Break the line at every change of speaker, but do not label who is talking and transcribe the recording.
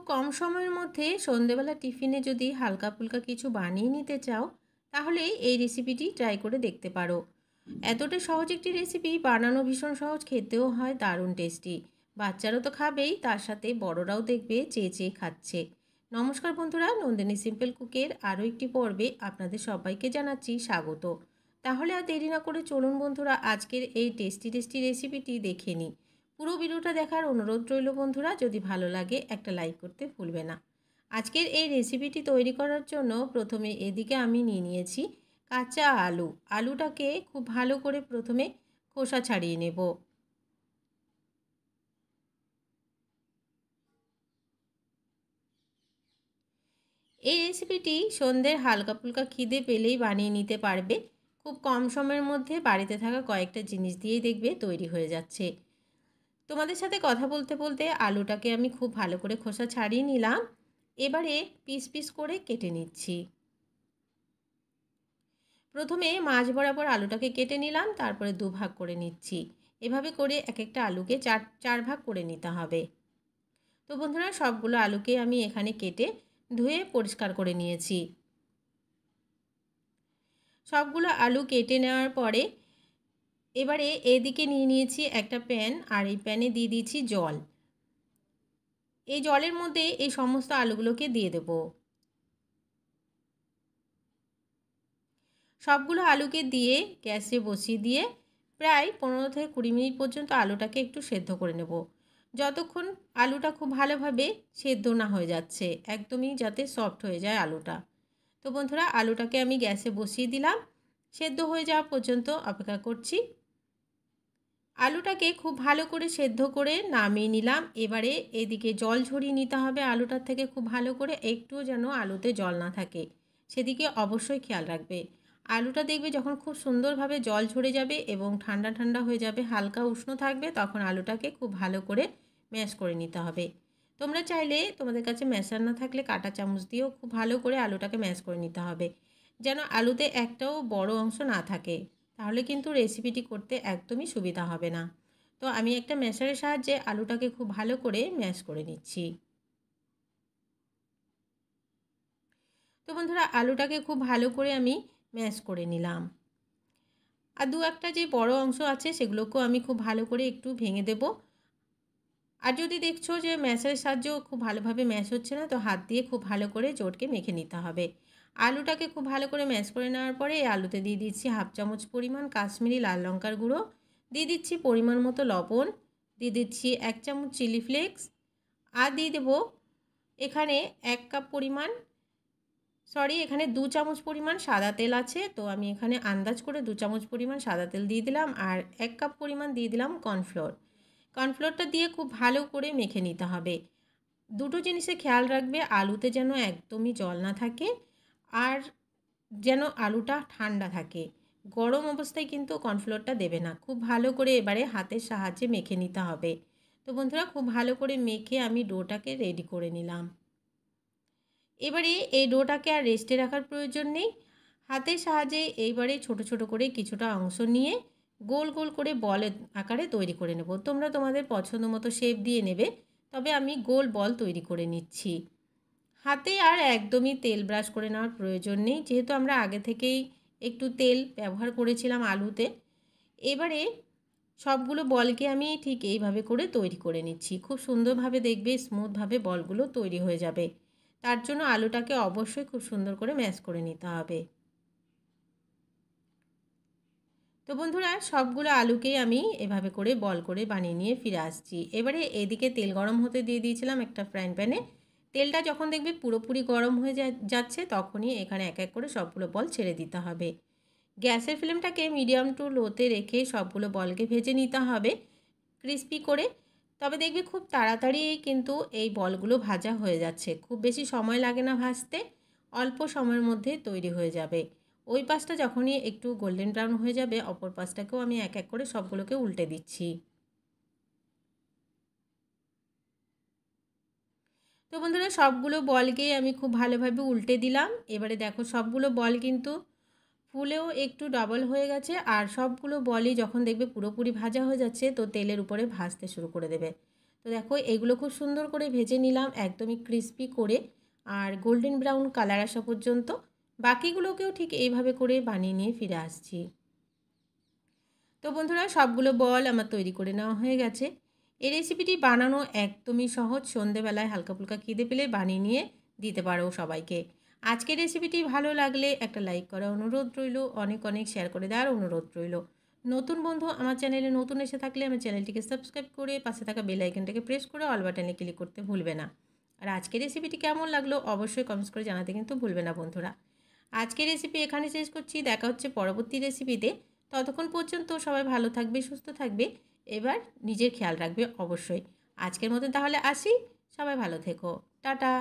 কম সময়ের মধ্যে সন্ধেবেলা টিফিনে যদি হালকা ফুলকা কিছু বানিয়ে নিতে চাও, তাহলে এই রেসিপিটি ট্রাই করে দেখতে পারো। এতটা সহজ একটি রেসিপি, বানানো ভীষণ সহজ, খেতেও হয় দারুণ টেস্টি। বাচ্চারা তো খাবেই, তার সাথে বড়রাও দেখবে চেয়ে চেয়ে খাচ্ছে। নমস্কার বন্ধুরা, নন্দিনী সিম্পল কুকের আরও একটি পর্বে আপনাদের সবাইকে জানাচ্ছি স্বাগত। তাহলে আর দেরি না করে চলুন বন্ধুরা, আজকের এই টেস্টি টেস্টি রেসিপিটি দেখে নিই। পুরো ভিডিওটা দেখার অনুরোধ রইল বন্ধুরা, যদি ভালো লাগে একটা লাইক করতে ভুলবে না। আজকের এই রেসিপিটি তৈরি করার জন্য প্রথমে এদিকে আমি নিয়ে নিয়েছি কাঁচা আলু। আলুটাকে খুব ভালো করে প্রথমে খোসা ছাড়িয়ে নেব। এই রেসিপিটি সন্ধ্যের হালকা ফুলকা খিদে পেলেই বানিয়ে নিতে পারবে। খুব কম সময়ের মধ্যে বাড়িতে থাকা কয়েকটা জিনিস দিয়েই দেখবে তৈরি হয়ে যাচ্ছে। তোমাদের সাথে কথা বলতে বলতে আলুটাকে আমি খুব ভালো করে খোসা ছাড়িয়ে নিলাম। এবারে পিস পিস করে কেটে নিচ্ছি। প্রথমে মাঝ বরাবর আলুটাকে কেটে নিলাম, তারপরে দুভাগ করে নিচ্ছি। এভাবে করে এক একটা আলুকে চার ভাগ করে নিতে হবে। তো বন্ধুরা, সবগুলো আলুকে আমি এখানে কেটে ধুয়ে পরিষ্কার করে নিয়েছি। সবগুলো আলু কেটে নেওয়ার পরে এবারে এদিকে নিয়ে নিয়েছি একটা প্যান, আর এই প্যানে দিয়ে দিয়েছি জল। এই জলের মধ্যে এই সমস্ত আলুগুলোকে দিয়ে দেব। সবগুলো আলুকে দিয়ে গ্যাসে বসিয়ে দিয়ে প্রায় 15 থেকে 20 মিনিট পর্যন্ত আলুটাকে একটু সেদ্ধ করে নেব। যতক্ষণ আলুটা খুব ভালোভাবে সেদ্ধ না হয়ে যাচ্ছে, একদমই যাতে সফট হয়ে যায় আলুটা। তো বন্ধুরা, আলুটাকে আমি গ্যাসে বসিয়ে দিলাম, সেদ্ধ হয়ে যাওয়া পর্যন্ত অপেক্ষা করছি। আলুটাকে খুব ভালো করে সেদ্ধ করে নামিয়ে নিলাম। এবারে এদিকে জল ঝরিয়ে নিতে হবে আলুটার থেকে খুব ভালো করে, একটুও যেন আলুতে জল না থাকে সেদিকে অবশ্যই খেয়াল রাখবে। আলুটা দেখবে যখন খুব সুন্দরভাবে জল ঝরে যাবে এবং ঠান্ডা ঠান্ডা হয়ে যাবে, হালকা উষ্ণ থাকবে, তখন আলুটাকে খুব ভালো করে ম্যাশ করে নিতে হবে। তোমরা চাইলে, তোমাদের কাছে ম্যাশার না থাকলে কাঁটা চামচ দিয়েও খুব ভালো করে আলুটাকে ম্যাশ করে নিতে হবে, যেন আলুতে একটাও বড় অংশ না থাকে, তাহলে কিন্তু রেসিপিটি করতে একদমই সুবিধা হবে না। তো আমি একটা ম্যাশারের সাহায্যে আলুটাকে খুব ভালো করে ম্যাশ করে নিচ্ছি। তো বন্ধুরা, আলুটাকে খুব ভালো করে আমি ম্যাশ করে নিলাম। আর দু একটা যে বড় অংশ আছে সেগুলোকেও আমি খুব ভালো করে একটু ভেঙে দেব। আর যদি দেখছো যে ম্যাশের সাহায্যেও খুব ভালোভাবে ম্যাশ হচ্ছে না, তো হাত দিয়ে খুব ভালো করে চটকে মেখে নিতে হবে। আলুটাকে খুব ভালো করে ম্যাশ করে নেওয়ার পরে এই আলুতে দিয়ে দিচ্ছি হাফ চামচ পরিমাণ কাশ্মীরি লাল লঙ্কার গুঁড়ো, দিয়ে দিচ্ছি পরিমাণ মতো লবণ, দিয়ে দিচ্ছি 1 চামচ চিলি ফ্লেক্স, আর দিয়ে দেবো এখানে 1 কাপ পরিমাণ, এখানে 2 চামচ পরিমাণ সাদা তেল আছে, তো আমি এখানে আন্দাজ করে 2 চামচ পরিমাণ সাদা তেল দিয়ে দিলাম, আর 1 কাপ পরিমাণ দিয়ে দিলাম কর্নফ্লোর। কর্নফ্লোরটা দিয়ে খুব ভালো করে মেখে নিতে হবে। দুটো জিনিসে খেয়াল রাখবে, আলুতে যেন একদমই জল না থাকে, আর যেন আলুটা ঠান্ডা থাকে। গরম অবস্থায় কিন্তু কর্নফ্লোরটা দেবে না। খুব ভালো করে এবারে হাতের সাহায্যে মেখে নিতে হবে। তো বন্ধুরা, খুব ভালো করে মেখে আমি ডোটাকে রেডি করে নিলাম। এবারে এই ডোটাকে আর রেস্টে রাখার প্রয়োজন নেই। হাতের সাহায্যে এইবারে ছোট ছোট করে কিছুটা অংশ নিয়ে গোল গোল করে বলের আকারে তৈরি করে নেব। তোমরা তোমাদের পছন্দ মতো শেপ দিয়ে নেবে, তবে আমি গোল বল তৈরি করে নিচ্ছি। হাতে আর একদমই তেল ব্রাশ করে নেওয়ার প্রয়োজন নেই, যেহেতু আমরা আগে থেকেই একটু তেল ব্যবহার করেছিলাম আলুতে। এবারে সবগুলো বলকে আমি ঠিক এইভাবে করে তৈরি করে নিচ্ছি। খুব সুন্দরভাবে দেখবে স্মুথভাবে বলগুলো তৈরি হয়ে যাবে। তার জন্য আলুটাকে অবশ্যই খুব সুন্দর করে ম্যাশ করে নিতে হবে। তো বন্ধুরা, সবগুলো আলুকেই আমি এভাবে করে বল করে বানিয়ে নিয়ে ফিরে আসছি। এবারে এদিকে তেল গরম হতে দিয়ে দিয়েছিলাম একটা ফ্রাইং প্যানে। তেলটা যখন দেখবে পুরোপুরি গরম হয়ে যাচ্ছে, তখনই এখানে এক এক করে সবগুলো বল ছেড়ে দিতে হবে। গ্যাসের ফ্লেমটাকে মিডিয়াম টু লোতে রেখে সবগুলো বলকে ভেজে নিতে হবে ক্রিস্পি করে। তবে দেখবে খুব তাড়াতাড়ি কিন্তু এই বলগুলো ভাজা হয়ে যাচ্ছে, খুব বেশি সময় লাগে না ভাজতে, অল্প সময়ের মধ্যে তৈরি হয়ে যাবে। ওই পাশটা যখনই একটু গোল্ডেন ব্রাউন হয়ে যাবে, অপর পাশটাকেও আমি এক এক করে সবগুলোকে উল্টে দিচ্ছি। তো বন্ধুরা, সবগুলো বলকেই আমি খুব ভালোভাবে উল্টে দিলাম। এবারে দেখো সবগুলো বল কিন্তু ফুলেও একটু ডাবল হয়ে গেছে, আর সবগুলো বলই যখন দেখবে পুরোপুরি ভাজা হয়ে যাচ্ছে, তো তেলের উপরে ভাজতে শুরু করে দেবে। তো দেখো এগুলো খুব সুন্দর করে ভেজে নিলাম একদমই ক্রিস্পি করে, আর গোল্ডেন ব্রাউন কালার আসা পর্যন্ত। বাকিগুলোকেও ঠিক এইভাবে করে বানিয়ে নিয়ে ফিরে আসছি। তো বন্ধুরা সবগুলো বল আমার তৈরি করে নেওয়া হয়ে গেছে। এই রেসিপিটি বানানো একদমই সহজ, সন্ধেবেলায় হালকা ফুলকা খিদে পেলে বানিয়ে নিয়ে দিতে পারো সবাইকে। আজকের রেসিপিটি ভালো লাগলে একটা লাইক করার অনুরোধ রইল, অনেক অনেক শেয়ার করে দেওয়ার অনুরোধ রইল। নতুন বন্ধু আমার চ্যানেলে নতুন এসে থাকলে আমার চ্যানেলটিকে সাবস্ক্রাইব করে পাশে থাকা বেল আইকনটাকে প্রেস করে অল বাটনে ক্লিক করতে ভুলবে না। আর আজকের রেসিপিটি কেমন লাগলো অবশ্যই কমেন্টস করে জানাতে কিন্তু ভুলবে না বন্ধুরা। আজকের রেসিপি এখানে শেষ করছি, দেখা হচ্ছে পরবর্তী রেসিপিতে। ততক্ষণ পর্যন্ত সবাই ভালো থাকবে, সুস্থ থাকবে, এবার নিজের খেয়াল রাখবে অবশ্যই। আজকের মতন তাহলে আসি, সবাই ভালো থেকো, টাটা।